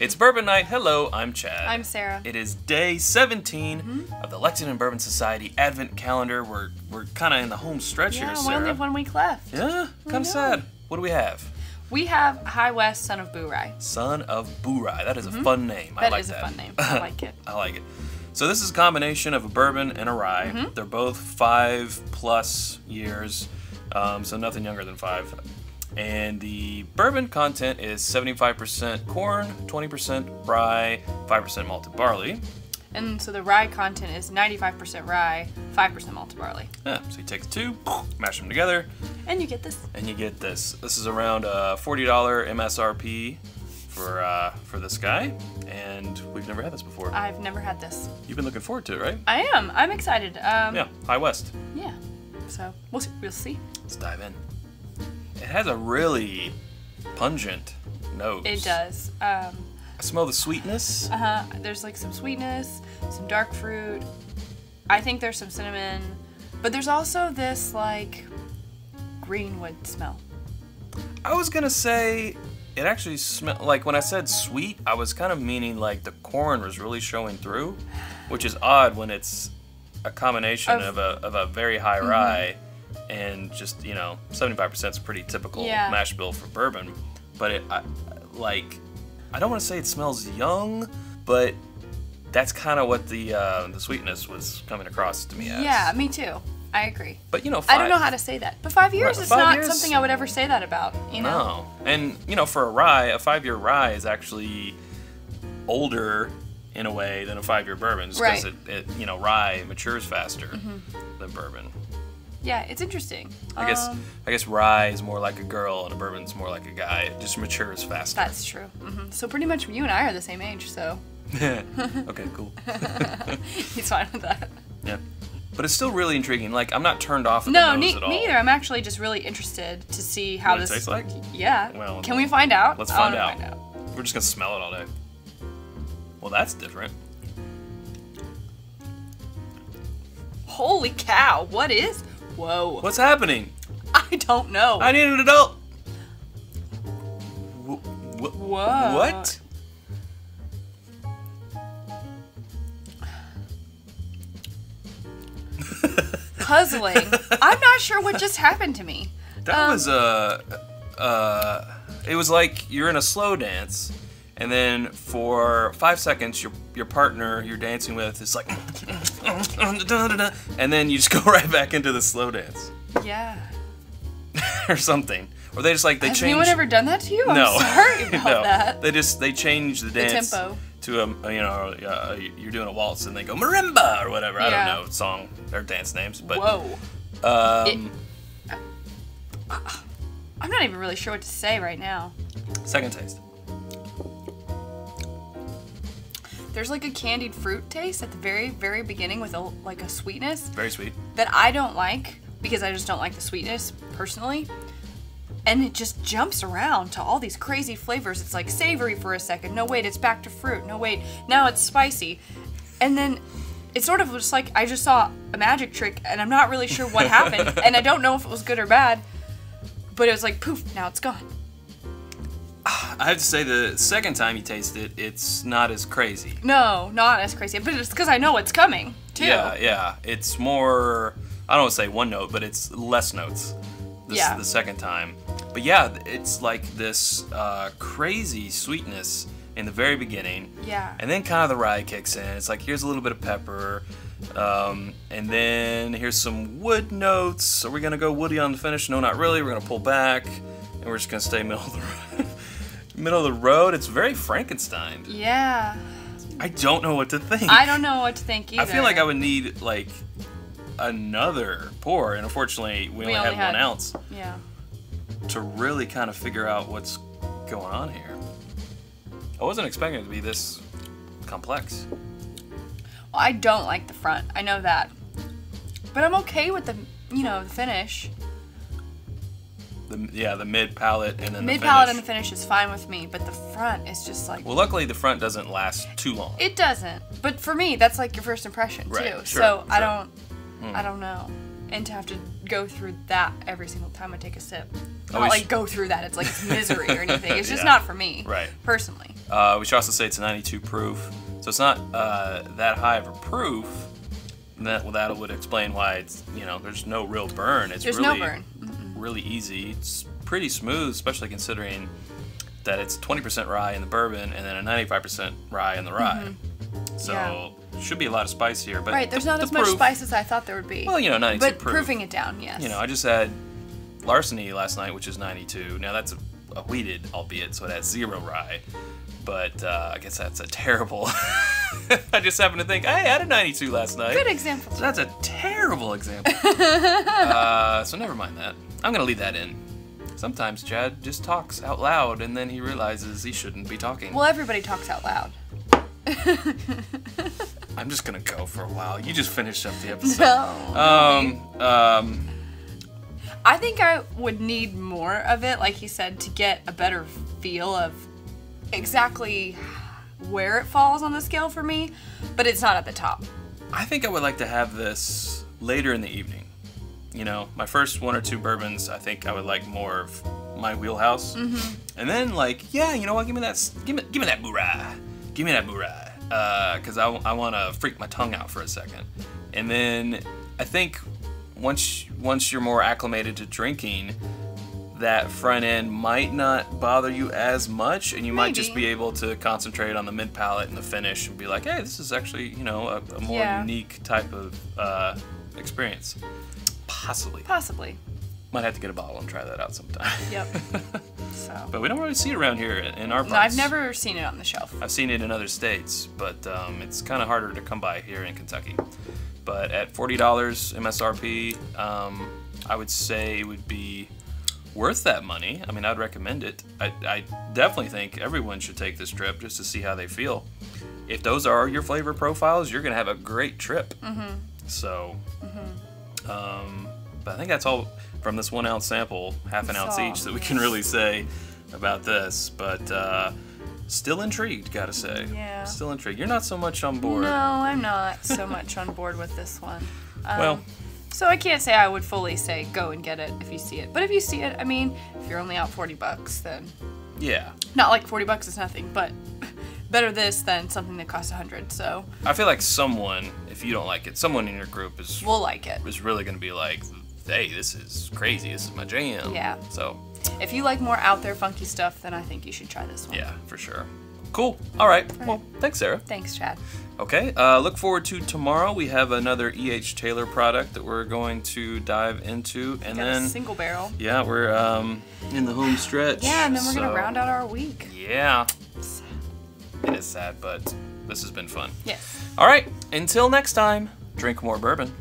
It's Bourbon Night. Hello, I'm Chad. I'm Sarah. It is day 17 of the Lexington Bourbon Society Advent Calendar. We're kind of in the home stretch here, Sarah. We only have 1 week left. Yeah, kind of sad. What do we have? We have High West, Son of Bourye. Son of Bourye. That is a fun name. I like that. That is a fun name. I like it. I like it. So this is a combination of a bourbon and a rye. They're both 5+ years, so nothing younger than 5. And the bourbon content is 75% corn, 20% rye, 5% malted barley. And so the rye content is 95% rye, 5% malted barley. Yeah, so you take the two, mash them together. And you get this. And you get this. This is around $40 MSRP for this guy, and we've never had this before. I've never had this. You've been looking forward to it, right? I am. I'm excited. Yeah, High West. Yeah. So we'll see. Let's dive in. It has a really pungent nose. It does. I smell the sweetness. There's like some sweetness, some dark fruit. I think there's some cinnamon, but there's also this like greenwood smell. I was gonna say it actually smelled like, when I said sweet, I was kind of meaning like the corn was really showing through, which is odd when it's a combination of a very high rye. And just, 75% is a pretty typical mash bill for bourbon. But I don't want to say it smells young, but that's kind of what the sweetness was coming across to me as. Yeah, me too. I agree. But, I don't know how to say that. But 5 years is not something I would ever say that about, No. And, for a rye, a 5-year rye is actually older in a way than a 5-year bourbon. Just because rye matures faster than bourbon. Yeah, it's interesting. I guess rye is more like a girl and a bourbon's more like a guy. It just matures faster. That's true. So pretty much you and I are the same age, so. Okay, cool. He's fine with that. Yeah. But it's still really intriguing. Like, I'm not turned off at the nose at all. Me either. I'm actually just really interested to see how this tastes like? Yeah. Well, can we find out? Let's find out. We're just going to smell it all day. Well, that's different. Holy cow. What is... Whoa. What's happening? I don't know. I need an adult. Whoa. What? Puzzling. I'm not sure what just happened to me. That was it was like you're in a slow dance, and then for 5 seconds your partner you're dancing with is like and then you just go right back into the slow dance. Yeah. Or something. Or they just like Has anyone ever done that to you? No. I'm sorry about that. They change the dance tempo to you're doing a waltz and they go marimba or whatever. I don't know song or dance names, but whoa. I'm not even really sure what to say right now. Second taste. There's like a candied fruit taste at the very, very beginning with a sweetness. Very sweet. That I don't like because I just don't like the sweetness personally. And it just jumps around to all these crazy flavors. It's like savory for a second. No, wait, it's back to fruit. No, wait, now it's spicy. And then it's sort of just like I just saw a magic trick and I'm not really sure what happened. And I don't know if it was good or bad. But it was like, poof, now it's gone. I have to say, the second time you taste it, it's not as crazy. No, not as crazy. But it's because I know it's coming, too. Yeah. It's more, I don't want to say one note, but it's less notes. This is the second time. But yeah, it's like this crazy sweetness in the very beginning. Yeah. And then kind of the rye kicks in. It's like, here's a little bit of pepper. And then here's some wood notes. Are we going to go woody on the finish? No, not really. We're going to pull back. And we're just going to stay middle of the road. Middle of the road. It's very Frankenstein. Yeah. I don't know what to think. I don't know what to think either. I feel like I would need like another pour, and unfortunately we only had 1 ounce. Yeah. To really kind of figure out what's going on here. I wasn't expecting it to be this complex. Well, I don't like the front. I know that. But I'm okay with the, the finish. The mid palate and then the finish. Mid palate and the finish is fine with me, but the front is just like. Well, luckily the front doesn't last too long. It doesn't, but for me that's like your first impression too. Right, sure, so I don't know. And to have to go through that every single time I take a sip. Oh, Not like go through that, it's like it's misery or anything. It's just Yeah. not for me, Right. personally. We should also say it's a 92 proof, so it's not that high of a proof. That would explain why it's, you know, there's no real burn. It's There's really, no burn. really easy. It's pretty smooth, especially considering that it's 20% rye in the bourbon and then a 95% rye in the rye. So Yeah. should be a lot of spice here. But Right, there's not as much proof, spice as I thought there would be. Well, you know, 92 but proof. proofing it down, yes. You know, I just had Larceny last night, which is 92. Now that's a wheated, albeit, so it has 0 rye. But I guess that's a terrible. I just happened to think, hey, I had a 92 last night. Good example. So that's a terrible example. So never mind that. I'm gonna leave that in. Sometimes Chad just talks out loud and then he realizes he shouldn't be talking. Well, everybody talks out loud. I'm just gonna go for a while. You just finish up the episode. No. I think I would need more of it, like he said, to get a better feel of exactly where it falls on the scale for me, but it's not at the top. I think I would like to have this later in the evening. You know, my first 1 or 2 bourbons, I think I would like more of my wheelhouse. And then, like, yeah, you know what? Give me that Bourye. Give me that Bourye. Because I want to freak my tongue out for a second. And then I think once you're more acclimated to drinking, that front end might not bother you as much, and you might just be able to concentrate on the mid palate and the finish and be like, hey, this is actually, you know, a more unique type of experience. Possibly. Might have to get a bottle and try that out sometime. Yep. So. But we don't really see it around here in our parts. No, I've never seen it on the shelf. I've seen it in other states, but it's kind of harder to come by here in Kentucky. But at $40 MSRP, I would say it would be worth that money. I mean, I'd recommend it. I definitely think everyone should take this trip just to see how they feel. If those are your flavor profiles, you're going to have a great trip. So, but I think that's all from this 1 ounce sample, half an ounce each, that we can really say about this. But still intrigued, gotta say. Yeah. Still intrigued. You're not so much on board. No, I'm not so much on board with this one. Well. So I can't say I would fully say go and get it if you see it. But if you see it, I mean, if you're only out $40, then yeah. Not like $40 is nothing, but better this than something that costs $100. So I feel like someone, if you don't like it, someone in your group will like it. Is really gonna be like, hey, this is crazy. This is my jam. Yeah. So if you like more out there funky stuff, then I think you should try this one. Yeah, for sure. Cool. All right. Well, thanks, Sarah. Thanks, Chad. Okay. Look forward to tomorrow. We have another E.H. Taylor product that we're going to dive into, and then a single barrel. Yeah, we're in the home stretch. Yeah, and then we're gonna round out our week. Yeah. It is sad, but this has been fun. Yes. All right. Until next time, drink more bourbon.